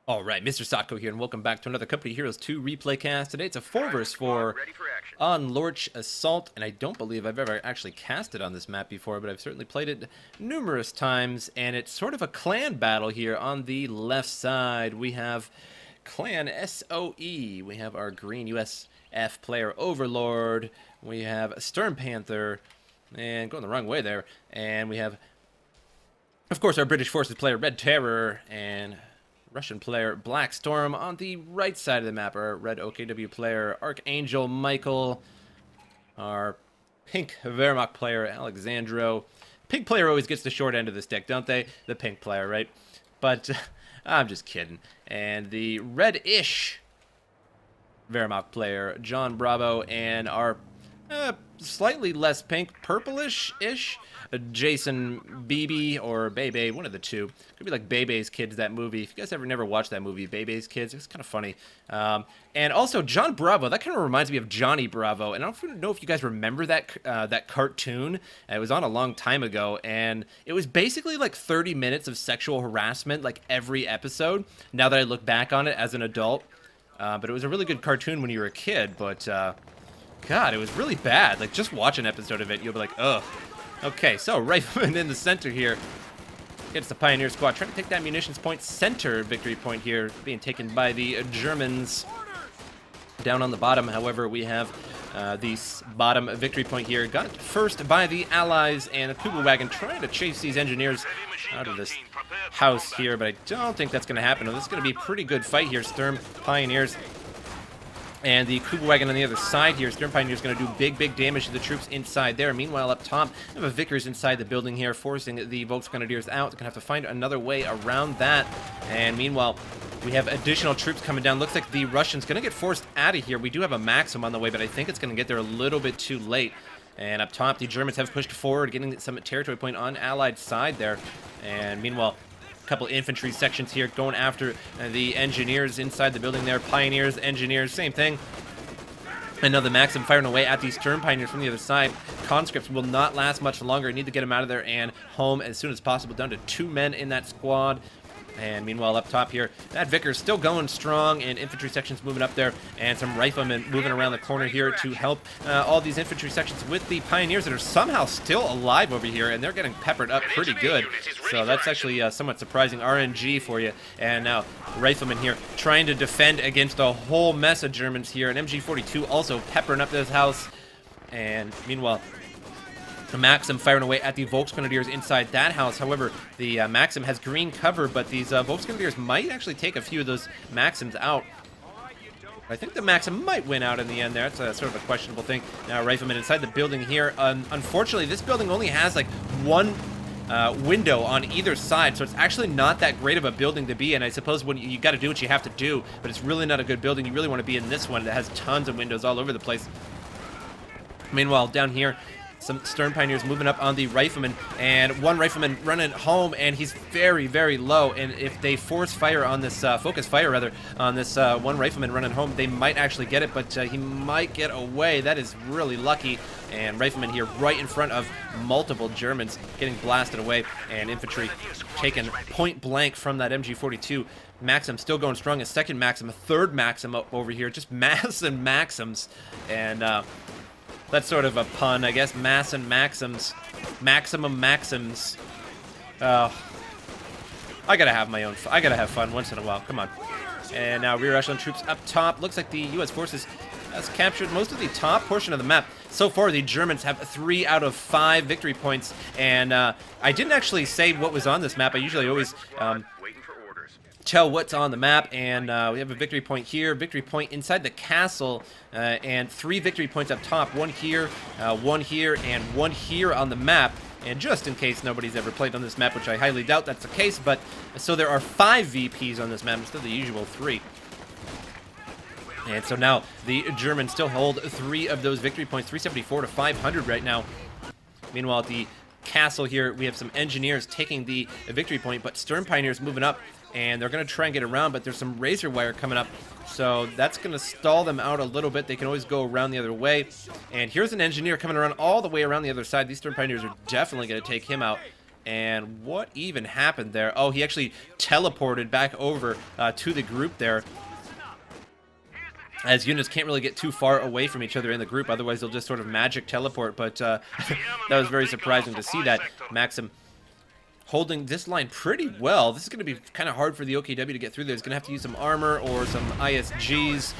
All right, MrSotko here, and welcome back to another Company Heroes 2 replay cast. Today it's a 4 vs 4 on Lorch Assault, and I don't believe I've ever actually casted on this map before, but I've certainly played it numerous times, and it's sort of a clan battle here. On the left side, we have Clan SoE. We have our green USF player Overlord. We have Stern Panther, and going the wrong way there, and we have, of course, our British Forces player Red Terror, and Russian player Black Storm. On the right side of the map, our red OKW player Archangel Michael, our pink Wehrmacht player Alexandro. Pink player always gets the short end of the stick, don't they? The pink player, right? But I'm just kidding. And the red-ish Wehrmacht player John Bravo, and our slightly less pink, purplish-ish Jason Bebe or Bebe, one of the two. Could be like Bebe's Kids, that movie. If you guys ever never watched that movie, Bebe's Kids, it's kind of funny. And also John Bravo, that kind of reminds me of Johnny Bravo. And I don't know if you guys remember that cartoon. It was on a long time ago, and it was basically like 30 minutes of sexual harassment, like every episode. Now that I look back on it as an adult, but it was a really good cartoon when you were a kid. But God, it was really bad. Like, just watch an episode of it, you'll be like, ugh. Okay, so Rifleman in the center here gets the Pioneer Squad, trying to take that munitions point, center victory point here, being taken by the Germans. Down on the bottom, however, we have the bottom victory point here, got first by the Allies, and the Kugel wagon trying to chase these engineers out of this house here, but I don't think that's going to happen. This is going to be a pretty good fight here. Sturm Pioneers and the Kugel wagon on the other side here. Stern Pioneer is going to do big damage to the troops inside there. Meanwhile, up top, we have a Vickers inside the building here, forcing the Volksgrenadiers out. They're going to have to find another way around that. And meanwhile, we have additional troops coming down. Looks like the Russians going to get forced out of here. We do have a Maxim on the way, but I think it's going to get there a little bit too late. And up top, the Germans have pushed forward, getting some territory point on Allied side there. And meanwhile, couple infantry sections here going after the engineers inside the building there. Pioneers, engineers, same thing. Another Maxim firing away at these Stern Pioneers from the other side. Conscripts will not last much longer. Need to get them out of there and home as soon as possible. Down to 2 men in that squad. And meanwhile, up top here, that Vickers still going strong, and infantry sections moving up there, and some riflemen moving around the corner here to help all these infantry sections with the Pioneers that are somehow still alive over here, and they're getting peppered up pretty good. So that's actually somewhat surprising RNG for you. And now riflemen here trying to defend against a whole mess of Germans here, and MG42 also peppering up this house. And meanwhile, the Maxim firing away at the Volksgrenadiers inside that house. However, the Maxim has green cover, but these Volksgrenadiers might actually take a few of those Maxims out. I think the Maxim might win out in the end there. It's a sort of a questionable thing. Now, riflemen inside the building here. Unfortunately, this building only has like one window on either side, so it's actually not that great of a building to be in. I suppose when you got to do what you have to do, but it's really not a good building. You really want to be in this one that has tons of windows all over the place. Meanwhile, down here, some Stern Pioneers moving up on the rifleman, and one rifleman running home, and he's very low. And if they force fire on this, focus fire rather, on this one rifleman running home, they might actually get it, but he might get away. That is really lucky. And rifleman here right in front of multiple Germans getting blasted away, and infantry taken point blank from that MG42. Maxim still going strong. A second Maxim, a third Maxim up over here. Just massive Maxims. And that's sort of a pun, I guess. Mass and Maxims. Maximum Maxims. I gotta have my own I gotta have fun once in a while. Come on. And now rear echelon troops up top. Looks like the U.S. forces has captured most of the top portion of the map. So far, the Germans have 3 out of 5 victory points. And I didn't actually say what was on this map. I usually always tell what's on the map, and we have a victory point here, victory point inside the castle, and 3 victory points up top, one here, and one here on the map. And just in case nobody's ever played on this map, which I highly doubt that's the case, but so there are 5 VPs on this map instead of the usual 3. And so now the Germans still hold 3 of those victory points, 374 to 500 right now. Meanwhile, at the castle here, we have some engineers taking the victory point, but Stern Pioneers moving up, and they're going to try and get around, but there's some razor wire coming up, so that's going to stall them out a little bit. They can always go around the other way. And here's an engineer coming around all the way around the other side. These Stern Pioneers are definitely going to take him out. And what even happened there? Oh, he actually teleported back over to the group there, as units can't really get too far away from each other in the group, otherwise they'll just sort of magic teleport. But that was very surprising to see that. Maxim holding this line pretty well. This is going to be kind of hard for the OKW to get through there. He's going to have to use some armor or some ISGs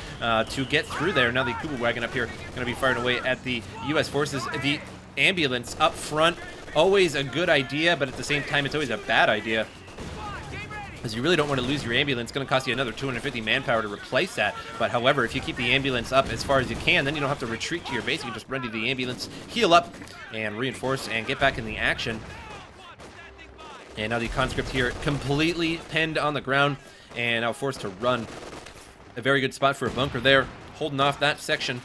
to get through there. Now the Kuba wagon up here going to be firing away at the U.S. forces. The ambulance up front, always a good idea, but at the same time it's always a bad idea, because you really don't want to lose your ambulance. It's going to cost you another 250 manpower to replace that. But however, if you keep the ambulance up as far as you can, then you don't have to retreat to your base. You can just run to the ambulance, heal up, and reinforce, and get back in the action. And now the conscript here completely pinned on the ground, and now forced to run. A very good spot for a bunker there, holding off that section.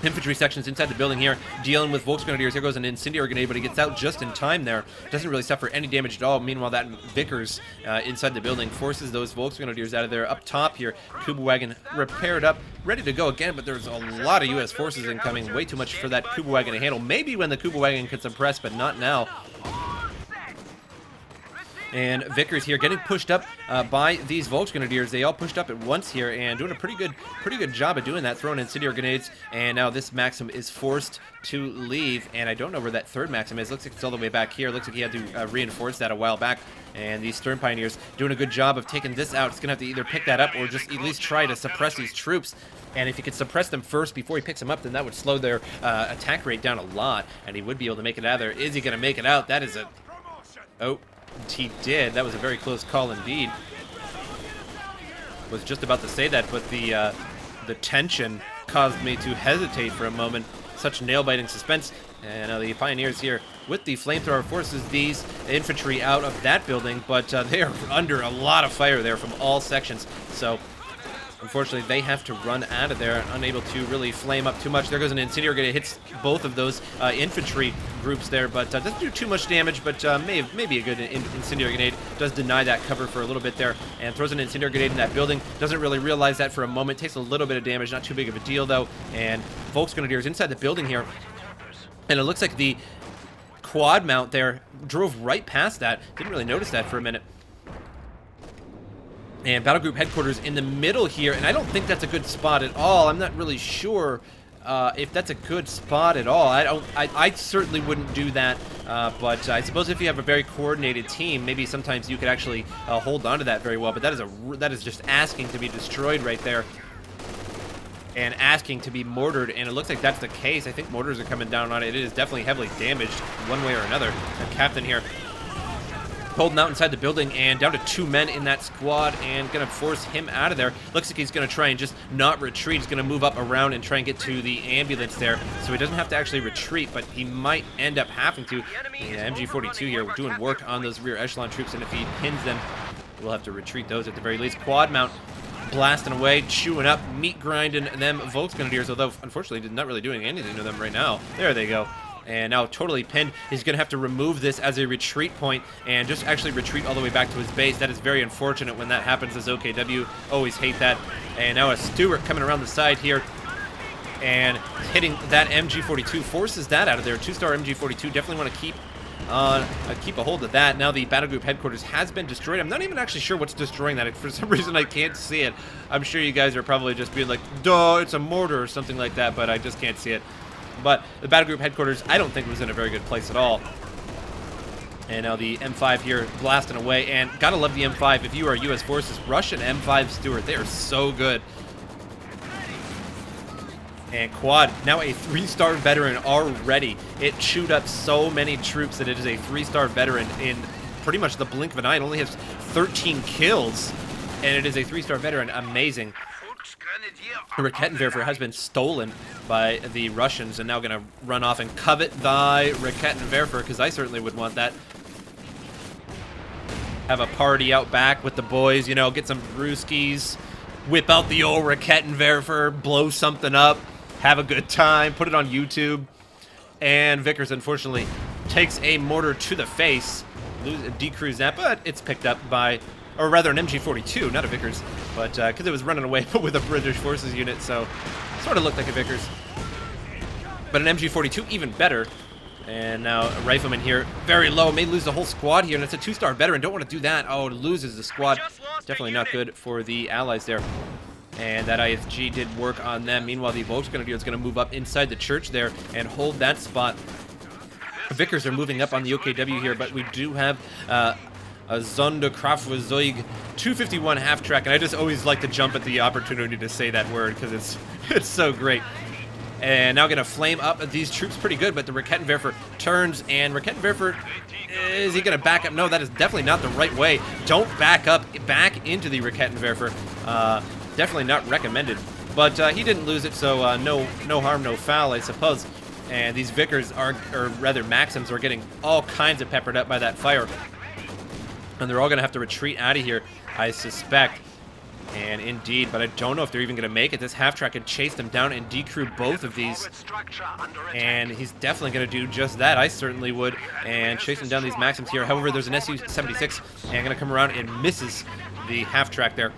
Infantry sections inside the building here, dealing with Volksgrenadiers. Here goes an incendiary grenade, but he gets out just in time there. Doesn't really suffer any damage at all. Meanwhile, that Vickers inside the building forces those Volksgrenadiers out of there. Up top here, Kuba wagon repaired up, ready to go again, but there's a lot of U.S. forces incoming. Way too much for that Kuba wagon to handle. Maybe when the Kuba wagon could suppress, but not now. And Vickers here getting pushed up by these Volksgrenadiers. They all pushed up at once here and doing a pretty good job of doing that, throwing incendiary grenades. And now this Maxim is forced to leave, and I don't know where that third Maxim is. Looks like it's all the way back here. Looks like he had to reinforce that a while back. And these Stern Pioneers doing a good job of taking this out. It's going to have to either pick that up or just at least try to suppress these troops. And if he could suppress them first before he picks them up, then that would slow their attack rate down a lot, and he would be able to make it out of there. Is he going to make it out? That is a... Oh, he did. That was a very close call indeed. Was just about to say that, but the tension caused me to hesitate for a moment. Such nail-biting suspense. And the Pioneers here with the flamethrower forces these infantry out of that building, but they are under a lot of fire there from all sections. So unfortunately, they have to run out of there, unable to really flame up too much. There goes an incendiary grenade, hits both of those infantry groups there, but doesn't do too much damage, but maybe a good incendiary grenade. Does deny that cover for a little bit there, and throws an incendiary grenade in that building. Doesn't really realize that for a moment. Takes a little bit of damage, not too big of a deal, though. And Volksgrenadiers inside the building here. And it looks like the quad mount there drove right past that. Didn't really notice that for a minute. And battle group headquarters in the middle here, and I don't think that's a good spot at all. I'm not really sure if that's a good spot at all. I certainly wouldn't do that, but I suppose if you have a very coordinated team, maybe sometimes you could actually hold on to that very well. But that is just asking to be destroyed right there, and asking to be mortared, and it looks like that's the case. I think mortars are coming down on it. It is definitely heavily damaged one way or another. And Captain here holding out inside the building, and down to 2 men in that squad, and gonna force him out of there. Looks like he's gonna try and just not retreat. He's gonna move up around and try and get to the ambulance there, so he doesn't have to actually retreat, but he might end up having to. Yeah, MG42 here doing work on those rear echelon troops, and if he pins them, we'll have to retreat those at the very least. Quad mount blasting away, chewing up, meat grinding them Volksgrenadiers, although unfortunately not really doing anything to them right now. There they go. And now totally pinned. He's going to have to remove this as a retreat point and just actually retreat all the way back to his base. That is very unfortunate when that happens as OKW. Always hate that. And now a Stewart coming around the side here and hitting that MG42. Forces that out of there. 2-star MG42. Definitely want to keep a hold of that. Now the battle group headquarters has been destroyed. I'm not even actually sure what's destroying that. For some reason I can't see it. I'm sure you guys are probably just being like, duh, it's a mortar or something like that, but I just can't see it. But the battle group headquarters, I don't think was in a very good place at all. And now the M5 here blasting away. And gotta love the M5 if you are U.S. forces. Russian M5 Stewart, they are so good. And quad, now a 3-star veteran already. It chewed up so many troops that it is a 3-star veteran in pretty much the blink of an eye. It only has 13 kills, and it is a 3-star veteran. Amazing. Rakettenwerfer has been stolen by the Russians and now going to run off and covet thy Rakettenwerfer, because I certainly would want that. Have a party out back with the boys, you know, get some brewskis, whip out the old Rakettenwerfer, blow something up, have a good time, put it on YouTube. And Vickers, unfortunately, takes a mortar to the face, decrews that, but it's picked up by, or rather an MG42, not a Vickers, but because it was running away with a British forces unit, so sort of looked like a Vickers. But an MG42, even better, And now a rifleman here, very low, may lose the whole squad here, and it's a 2-star veteran. Don't want to do that. Oh, it loses the squad. Definitely not good for the allies there. And that ISG did work on them. Meanwhile, the Volks Grenadier is going to move up inside the church there and hold that spot. Vickers are moving up on the OKW here, but we do have a Sonderkraftfahrzeug 251 half-track, and I just always like to jump at the opportunity to say that word because it's so great. And now going to flame up these troops pretty good, but the Raketenwerfer turns, and Raketenwerfer, is he going to back up? No, that is definitely not the right way. Don't back up, back into the Raketenwerfer. Definitely not recommended. But he didn't lose it, so no harm, no foul, I suppose. And these Vickers are, or rather Maxims, are getting all kinds of peppered up by that fire. And they're all going to have to retreat out of here, I suspect. And indeed, but I don't know if they're even going to make it. This half-track had chased them down and decrew both of these. And he's definitely going to do just that. I certainly would. And chasing down these Maxims here. However, there's an SU-76 and going to come around and misses the half-track there.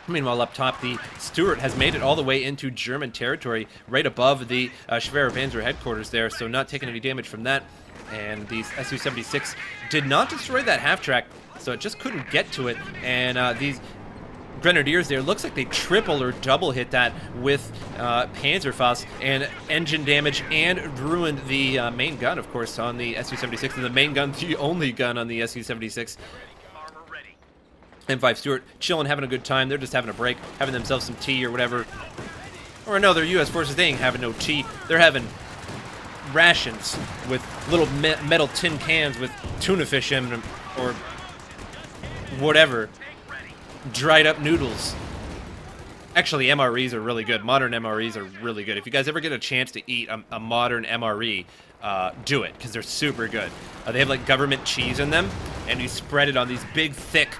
Meanwhile, up top, the Stuart has made it all the way into German territory, right above the Schwerer Panzer headquarters there, so not taking any damage from that. And these SU-76 did not destroy that half-track, so it just couldn't get to it. And these Grenadiers there, looks like they triple or double hit that with Panzerfaust and engine damage, and ruined the main gun, of course, on the SU-76. And the main gun's the only gun on the SU-76. M5 Stuart chilling, having a good time. They're just having a break, having themselves some tea or whatever. Or no, they're U.S. forces. They ain't having no tea. They're having rations with little metal tin cans with tuna fish in them, or whatever. Dried up noodles. Actually, MREs are really good. Modern MREs are really good. If you guys ever get a chance to eat a modern MRE, do it, because they're super good. They have like government cheese in them, and you spread it on these big, thick,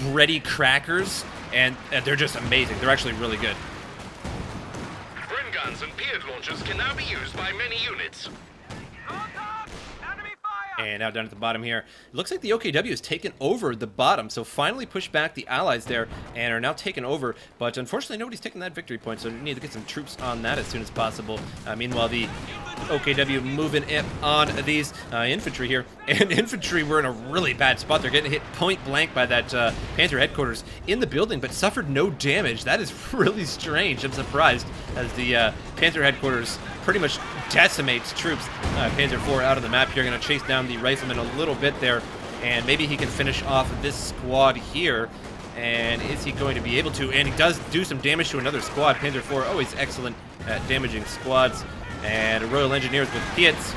bready crackers, and they're just amazing. They're actually really good. Brim guns and Piat launchers can now be used by many units. And now down at the bottom here, it looks like the OKW has taken over the bottom, so finally pushed back the allies there and are now taken over. But unfortunately, nobody's taken that victory point, so we need to get some troops on that as soon as possible. Meanwhile, the OKW moving in on these infantry here, and infantry were in a really bad spot. They're getting hit point blank by that Panzer headquarters in the building, but suffered no damage. That is really strange. I'm surprised, as the Panzer headquarters pretty much decimates troops. Panzer IV out of the map here, going to chase down the rifleman a little bit there, and maybe he can finish off this squad here. And is he going to be able to? And he does do some damage to another squad. Panzer IV always excellent at damaging squads. And Royal Engineers with Piats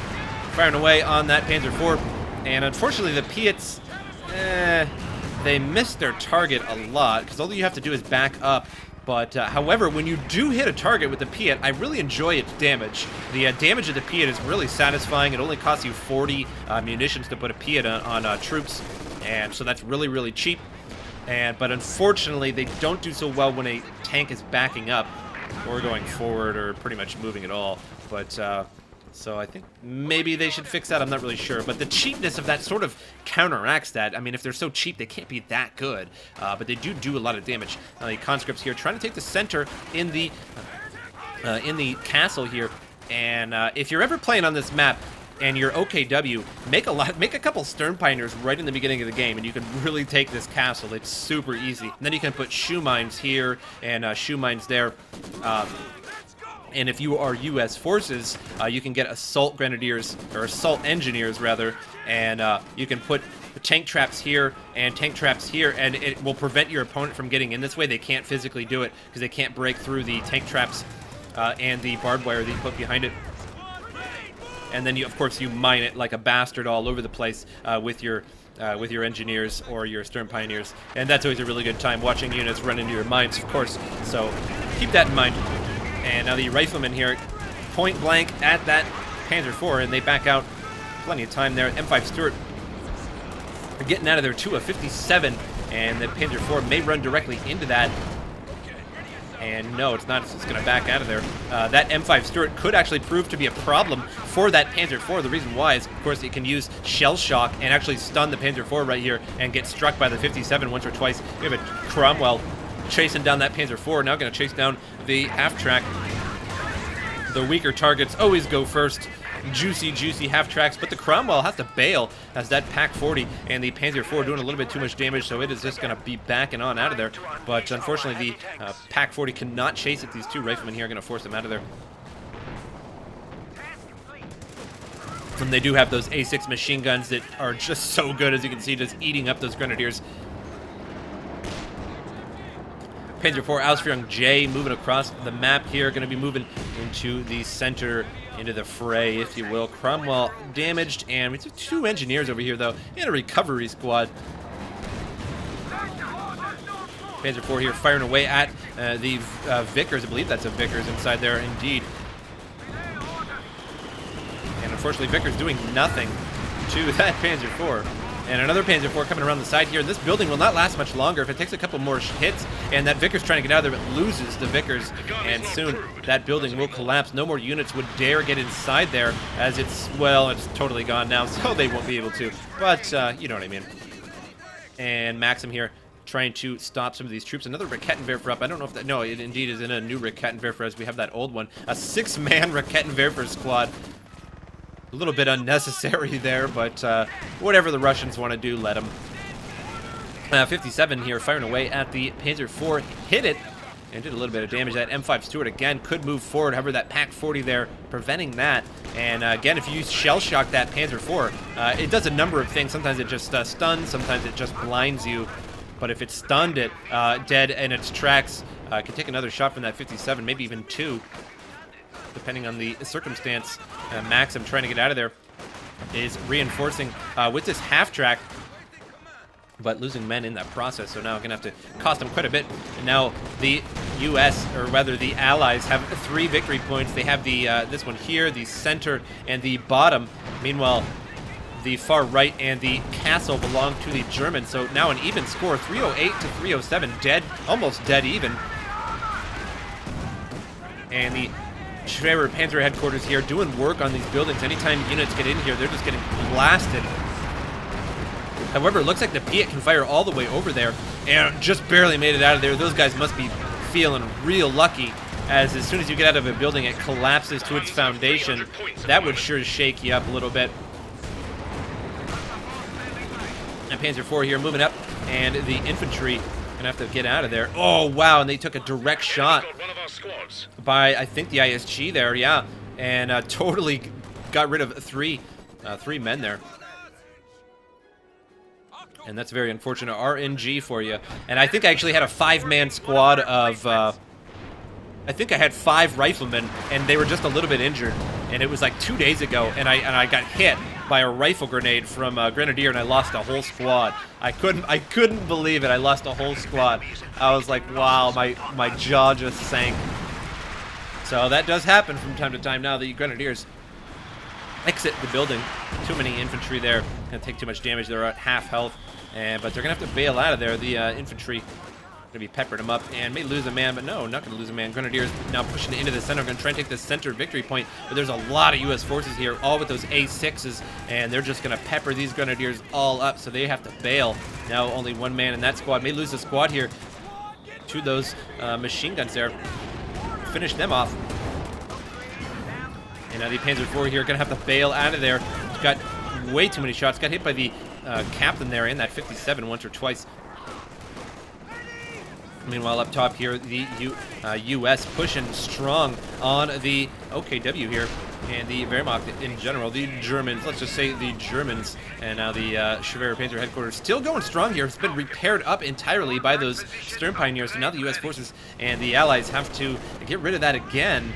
firing away on that Panzer IV. And unfortunately, the Piats, they missed their target a lot, because all you have to do is back up. But, however, when you do hit a target with the Piat, I really enjoy its damage. The damage of the Piat is really satisfying. It only costs you 40 munitions to put a Piat on troops, and so that's really, really cheap. But unfortunately, they don't do so well when a tank is backing up or going forward or pretty much moving at all. But, so I think maybe they should fix that. I'm not really sure. But the cheapness of that sort of counteracts that. I mean, if they're so cheap, they can't be that good. But they do a lot of damage. The conscripts here trying to take the center in the castle here. And if you're ever playing on this map and you're OKW, make a couple Stern Pioneers right in the beginning of the game, and you can really take this castle. It's super easy. And then you can put shoe mines here and shoe mines there. And if you are U.S. forces, you can get assault grenadiers, or assault engineers rather, and you can put tank traps here and tank traps here, and it will prevent your opponent from getting in this way. They can't physically do it because they can't break through the tank traps and the barbed wire that you put behind it. And then, of course, you mine it like a bastard all over the place with your engineers or your Stern Pioneers. And that's always a really good time, watching units run into your mines, of course. So keep that in mind. And now the riflemen here, point blank at that Panzer IV, and they back out. Plenty of time there. M5 Stuart are getting out of there too, a 57, and the Panzer IV may run directly into that. And no, it's not. It's just going to back out of there. That M5 Stuart could actually prove to be a problem for that Panzer IV. The reason why is, of course, it can use shell shock and actually stun the Panzer IV right here and get struck by the 57 once or twice. We have a Cromwell chasing down that Panzer IV, now going to chase down the half-track. The weaker targets always go first, juicy half-tracks, but the Cromwell has to bail as that Pack 40 and the Panzer IV doing a little bit too much damage, so it is just going to be backing on out of there. But unfortunately, the Pack 40 cannot chase it. These two riflemen here are going to force them out of there. And they do have those A6 machine guns that are just so good, as you can see, just eating up those Grenadiers. Panzer IV Ausführung J moving across the map here, going to be moving into the center, into the fray, if you will. Cromwell damaged, and we took 2 engineers over here, though, and a recovery squad. Panzer IV here firing away at the Vickers. I believe that's a Vickers inside there, indeed. And unfortunately, Vickers doing nothing to that Panzer IV. And another Panzer IV coming around the side here. This building will not last much longer. If it takes a couple more hits, and that Vickers trying to get out of there, but loses the Vickers, and soon that building will collapse. No more units would dare get inside there, as it's, well, it's totally gone now, so they won't be able to. But, you know what I mean. And Maxim here trying to stop some of these troops. Another Raketenwerfer up. I don't know if that, no, it indeed is in a new Raketenwerfer, as we have that old one. A 6-man Raketenwerfer squad. A little bit unnecessary there, but whatever the Russians want to do, let them. 57 here firing away at the Panzer IV. Hit it and did a little bit of damage. That M5 Stuart, again, could move forward. However, that Pack 40 there preventing that. And again, if you shell shock that Panzer IV, it does a number of things. Sometimes it just stuns. Sometimes it just blinds you. But if it stunned it dead in its tracks, could take another shot from that 57, maybe even 2. Depending on the circumstance. Maxim trying to get out of there is reinforcing with this half-track, but losing men in that process, so now going to have to cost them quite a bit. And now the U.S., or rather the Allies, have 3 victory points. They have the this one here, the center, and the bottom. Meanwhile, the far right and the castle belong to the Germans, so now an even score, 308 to 307, dead, almost dead even. And the Schwerer Panzer headquarters here doing work on these buildings. Anytime units get in here, they're just getting blasted. However, it looks like the Piat can fire all the way over there and just barely made it out of there. Those guys must be feeling real lucky, as soon as you get out of a building, it collapses to its foundation. That would sure shake you up a little bit. And Panzer IV here moving up, and the infantry gonna have to get out of there. Oh, wow, and they took a direct shot by, I think, the ISG there, yeah, and totally got rid of three men there. And that's very unfortunate. RNG for you. And I think I actually had a 5-man squad of, I think I had 5 riflemen, and they were just a little bit injured. And it was like 2 days ago, and I got hit by a rifle grenade from a Grenadier, and I lost a whole squad. I couldn't believe it. I lost a whole squad. I was like, wow, my jaw just sank. So that does happen from time to time. Now the Grenadiers exit the building. Too many infantry there. Gonna take too much damage. They're at half health, but they're gonna have to bail out of there. The infantry gonna be peppering them up and may lose a man, but no, not gonna lose a man. Grenadiers now pushing into the center. Gonna try and take the center victory point, but there's a lot of U.S. forces here, all with those A6s, and they're just gonna pepper these Grenadiers all up, so they have to bail. Now only 1 man in that squad. May lose a squad here to those machine guns there. Finish them off. And now the Panzer IV here gonna have to bail out of there. He's got way too many shots. Got hit by the captain there in that 57 once or twice. Meanwhile, up top here, the U.S. pushing strong on the OKW here, and the Wehrmacht in general, the Germans, let's just say the Germans, and now the Schwerer Panzer headquarters still going strong here. It's been repaired up entirely by those Stern Pioneers, so now the U.S. forces and the Allies have to get rid of that again,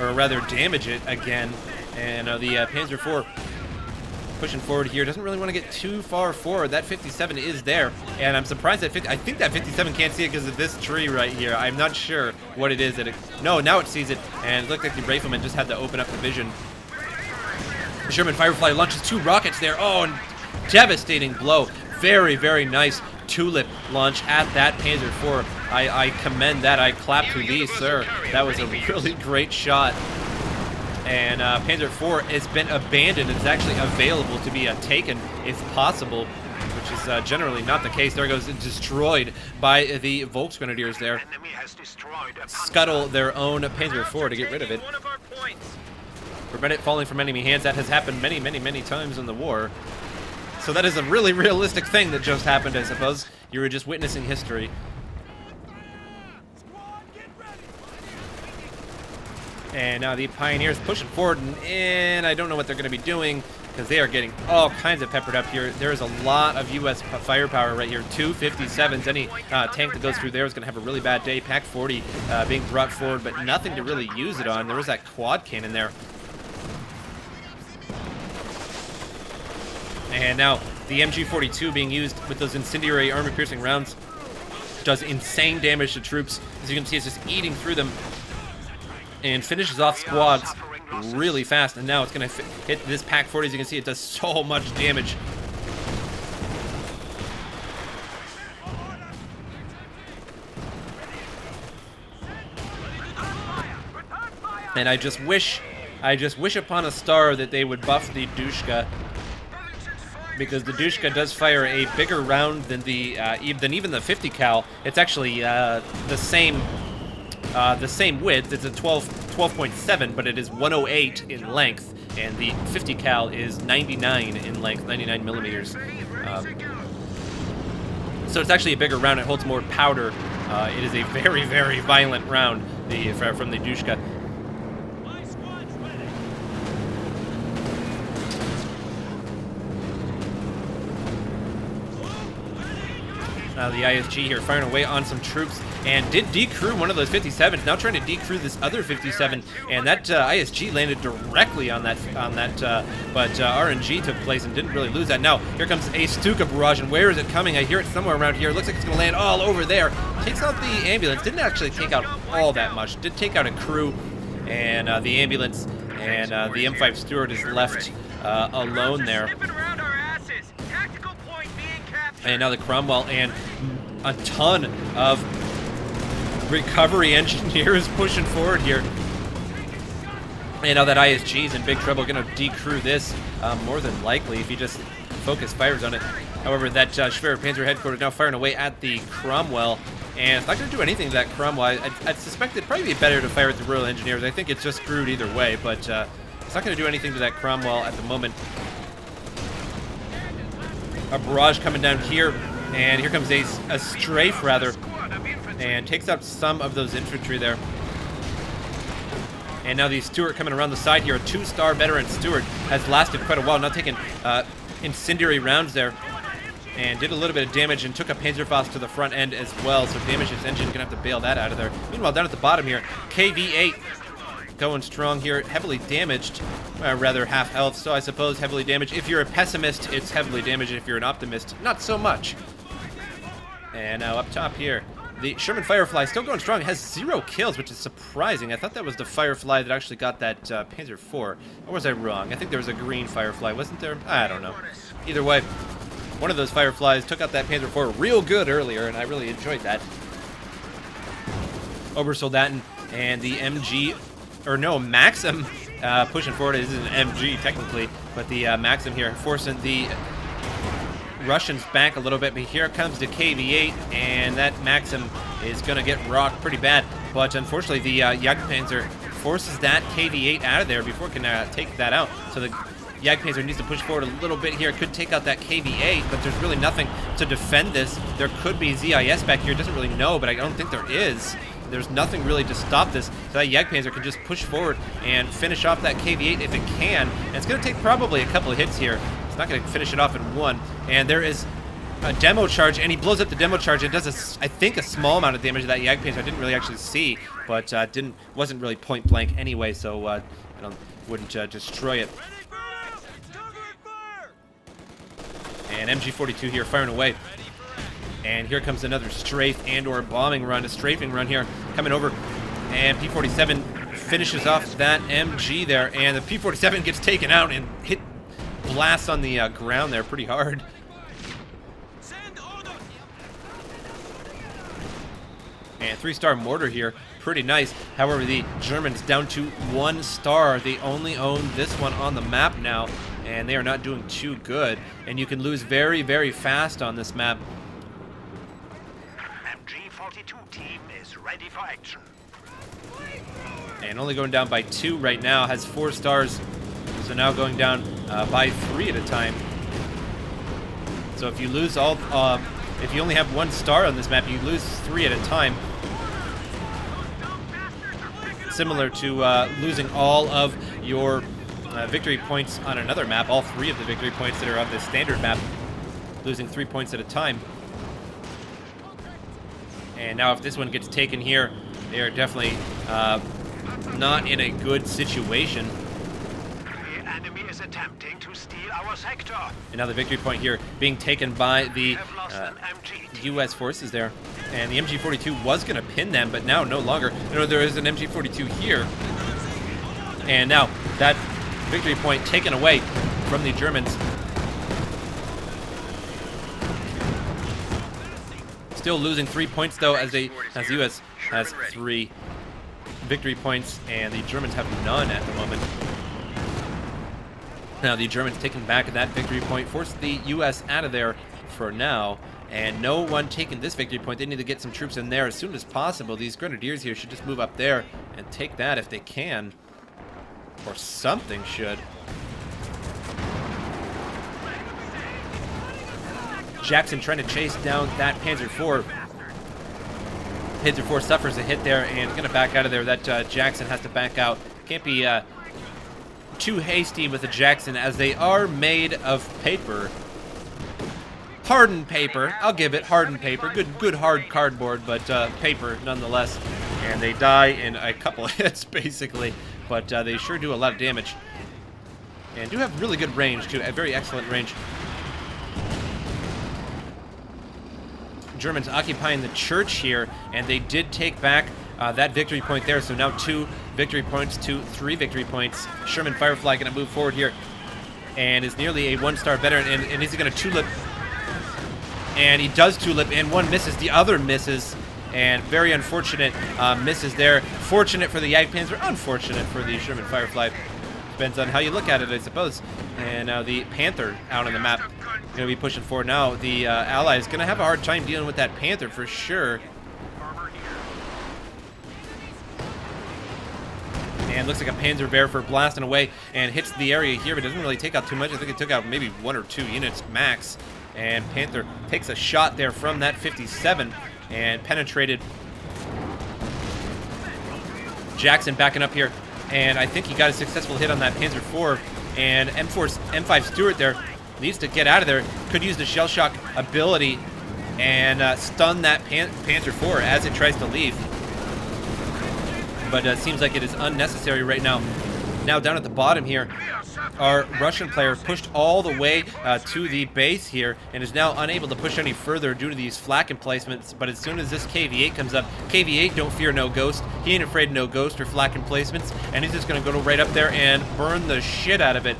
or rather damage it again, and the Panzer IV pushing forward here. Doesn't really want to get too far forward. That 57 is there, and I'm surprised that I think that 57 can't see it because of this tree right here. I'm not sure what it is. No, now it sees it, and it looked like the rifleman just had to open up the vision. The Sherman Firefly launches 2 rockets there. Oh, and devastating blow. Very, very nice tulip launch at that Panzer IV. I commend that. I clap to thee, sir. That was a really great shot. And Panzer IV has been abandoned. It's actually available to be taken if possible, which is generally not the case. There goes destroyed by the Volksgrenadiers there. Scuttle their own Panzer IV to get rid of it. prevent it falling from enemy hands. That has happened many, many, many times in the war. So that is a really realistic thing that just happened, I suppose. You were just witnessing history. And now the Pioneers pushing forward, and I don't know what they're going to be doing because they are getting all kinds of peppered up here. There is a lot of U.S. firepower right here. 2 57s. Any tank that goes through there is going to have a really bad day. Pac 40 being brought forward, but nothing to really use it on. There was that quad cannon there. And now the MG42 being used with those incendiary armor-piercing rounds does insane damage to troops. As you can see, it's just eating through them and finishes off squads really fast. And now it's going to hit this Pac 40. As you can see, it does so much damage. And I just wish upon a star that they would buff the Dushka, because the Dushka does fire a bigger round than even the 50 cal. It's actually the same width. It's a 12.7, but it is 108 in length, and the 50 cal is 99 in length, 99 millimeters. So it's actually a bigger round. It holds more powder. It is a very, very violent round from the Dushka. The ISG here firing away on some troops, and did decrew one of those 57s. Now trying to decrew this other 57, and that ISG landed directly on that. But RNG took place and didn't really lose that. Now here comes a Stuka barrage, and where is it coming? I hear it somewhere around here. It looks like it's going to land all over there. Takes out the ambulance. Didn't actually take out all that much. Did take out a crew, and the ambulance and the M5 Stewart is left alone there. And now the Cromwell and a ton of recovery engineers pushing forward here. And now that ISG is in big trouble, going to decrew this more than likely if you just focus fires on it. However, that Schwerer Panzer headquarters now firing away at the Cromwell, and it's not going to do anything to that Cromwell. I suspect it'd probably be better to fire at the Royal Engineers. I think it's just screwed either way, but it's not going to do anything to that Cromwell at the moment. A barrage coming down here, and here comes a strafe rather, and takes out some of those infantry there. And now the Stewart coming around the side here. A 2-star veteran Stewart has lasted quite a while, not taking incendiary rounds there, and did a little bit of damage and took a Panzerfaust to the front end as well, so damaged his engine. Gonna have to bail that out of there. Meanwhile, down at the bottom here, KV-8 going strong here, heavily damaged, rather half health, so I suppose heavily damaged. If you're a pessimist, it's heavily damaged. If you're an optimist, not so much. And now up top here, the Sherman Firefly still going strong, has 0 kills, which is surprising. I thought that was the Firefly that actually got that Panzer IV, or was I wrong? I think there was a green Firefly, wasn't there? I don't know. Either way, one of those Fireflies took out that Panzer IV real good earlier, and I really enjoyed that. Obersoldaten and the MG, or no, Maxim pushing forward. This is an MG technically, but the Maxim here forcing the Russians back a little bit. But here comes the KV-8, and that Maxim is going to get rocked pretty bad. But unfortunately, the Jagdpanzer forces that KV-8 out of there before it can take that out. So the Jagdpanzer needs to push forward a little bit here. Could take out that KV-8, but there's really nothing to defend this. There could be ZIS back here. Doesn't really know, but I don't think there is. There's nothing really to stop this. So that Jagdpanzer can just push forward and finish off that KV-8 if it can. And it's going to take probably a couple of hits here. It's not going to finish it off in one. And there is a demo charge, and he blows up the demo charge. It does, I think, a small amount of damage to that Jagdpanzer. I didn't really actually see, but wasn't really point blank anyway, so I wouldn't destroy it. And MG42 here firing away. And here comes another strafe and/or bombing run, a strafing run here coming over. And P-47 finishes off that MG there. And the P-47 gets taken out and blasts on the ground there pretty hard. And 3-star mortar here, pretty nice. However, the Germans down to 1 star. They only own this one on the map now, and they are not doing too good. And you can lose very, very fast on this map. MG42 team is ready for action. And only going down by 2 right now, has 4 stars. So now going down by 3 at a time. So if you lose all, if you only have 1 star on this map, you lose 3 at a time. Similar to losing all of your victory points on another map, all 3 of the victory points that are on the standard map, losing 3 points at a time. And now if this one gets taken here, they are definitely not in a good situation. The enemy is attempting to steal our sector. And now the victory point here being taken by the U.S. forces there. And the MG42 was going to pin them, but now no longer. You know, there is an MG42 here. And now that victory point taken away from the Germans. Still losing 3 points though, as the U.S. has 3 victory points, and the Germans have none at the moment. Now the Germans taking back that victory point, forced the U.S. out of there for now, and no one taking this victory point. They need to get some troops in there as soon as possible. These grenadiers here should just move up there and take that if they can, or something should. Jackson trying to chase down that Panzer IV. Panzer IV suffers a hit there and going to back out of there. That Jackson has to back out. Can't be too hasty with the Jackson, as they are made of paper. Hardened paper. I'll give it hardened paper. Good hard cardboard, but paper nonetheless. And they die in a couple of hits, basically. But they sure do a lot of damage. And do have really good range, too. A very excellent range. Germans occupying the church here, and they did take back that victory point there. So now 2 victory points to 3 victory points. Sherman Firefly going to move forward here, and is nearly a 1-star veteran. And is he going to tulip? And he does tulip, and one misses, the other misses, and very unfortunate misses there. Fortunate for the Jagdpanzer, unfortunate for the Sherman Firefly. Depends on how you look at it, I suppose. And now the Panther out on the map, going to be pushing forward now. The Allies going to have a hard time dealing with that Panther for sure. And looks like a Panzerwerfer blasting away and hits the area here, but doesn't really take out too much. I think it took out maybe 1 or 2 units max. And Panther takes a shot there from that 57 and penetrated. Jackson backing up here, and I think he got a successful hit on that Panzer IV. And M5 Stuart there needs to get out of there. Could use the shell shock ability and stun that Panzer IV as it tries to leave. But it seems like it is unnecessary right now. Now down at the bottom here, our Russian player pushed all the way to the base here and is now unable to push any further due to these flak emplacements. But as soon as this KV-8 comes up, KV-8 don't fear no ghost. He ain't afraid of no ghost or flak emplacements, and he's just going to go right up there and burn the shit out of it.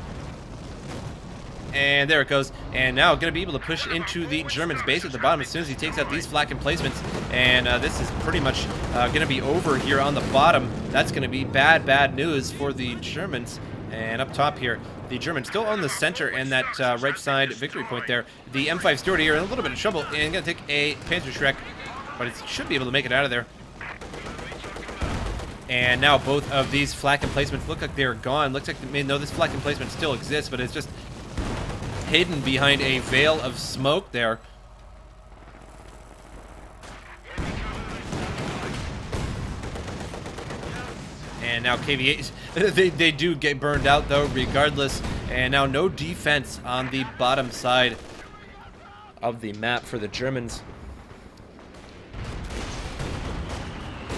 And there it goes. And now going to be able to push into the Germans' base at the bottom as soon as he takes out these flak emplacements. And this is pretty much going to be over here on the bottom. That's going to be bad news for the Germans. And up top here, the Germans still on the center and that right side victory point there. The M5 Stuart here in a little bit of trouble and going to take a Panzer Schreck, but it should be able to make it out of there. And now both of these flak emplacements look like they're gone. Looks like, no, this flak emplacement still exists, but it's just hidden behind a veil of smoke there. And now KV-8, they do get burned out though, regardless. And now no defense on the bottom side of the map for the Germans.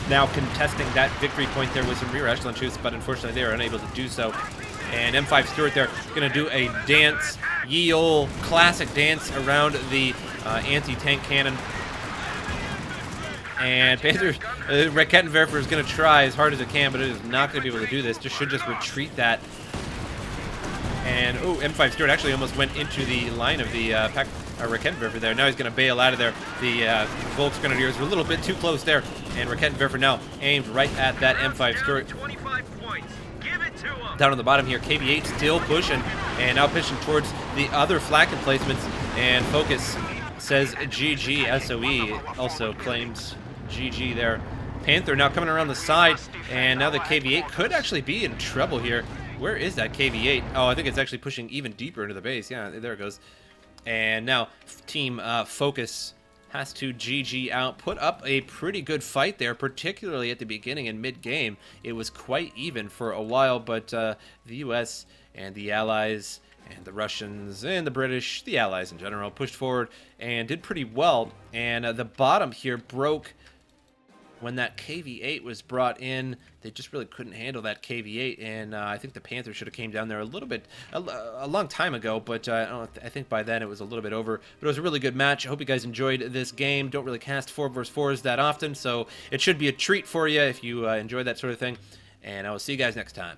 Now contesting that victory point there with some rear echelon troops, but unfortunately they are unable to do so. And M5 Stuart there going to do a dance, ye olde classic dance around the anti-tank cannon. And Panzer Raketenwerfer is going to try as hard as it can, but it is not going to be able to do this. Should just retreat that. And oh, M5 Stuart actually almost went into the line of the Raketenwerfer there. Now he's going to bail out of there. The Volks Grenadiers were a little bit too close there, and Raketenwerfer now aimed right at that M5 Stuart. 25 points. Give it to him. Down on the bottom here, KV-8 still pushing, and now pushing towards the other flak emplacements. And Focus says GG. SoE also claims GG there. Panther now coming around the side, and now the KV-8 could actually be in trouble here. Where is that KV-8? Oh, I think it's actually pushing even deeper into the base. Yeah, there it goes. And now Team Focus has to GG out. Put up a pretty good fight there, particularly at the beginning and mid-game. It was quite even for a while, but the US and the Allies and the Russians and the British, the Allies in general, pushed forward and did pretty well. And the bottom here broke when that KV-8 was brought in. They just really couldn't handle that KV-8, and I think the Panther should have came down there a little bit, a long time ago, but I think by then it was a little bit over. But it was a really good match. I hope you guys enjoyed this game. Don't really cast 4 vs 4s that often, so it should be a treat for you if you enjoy that sort of thing, and I will see you guys next time.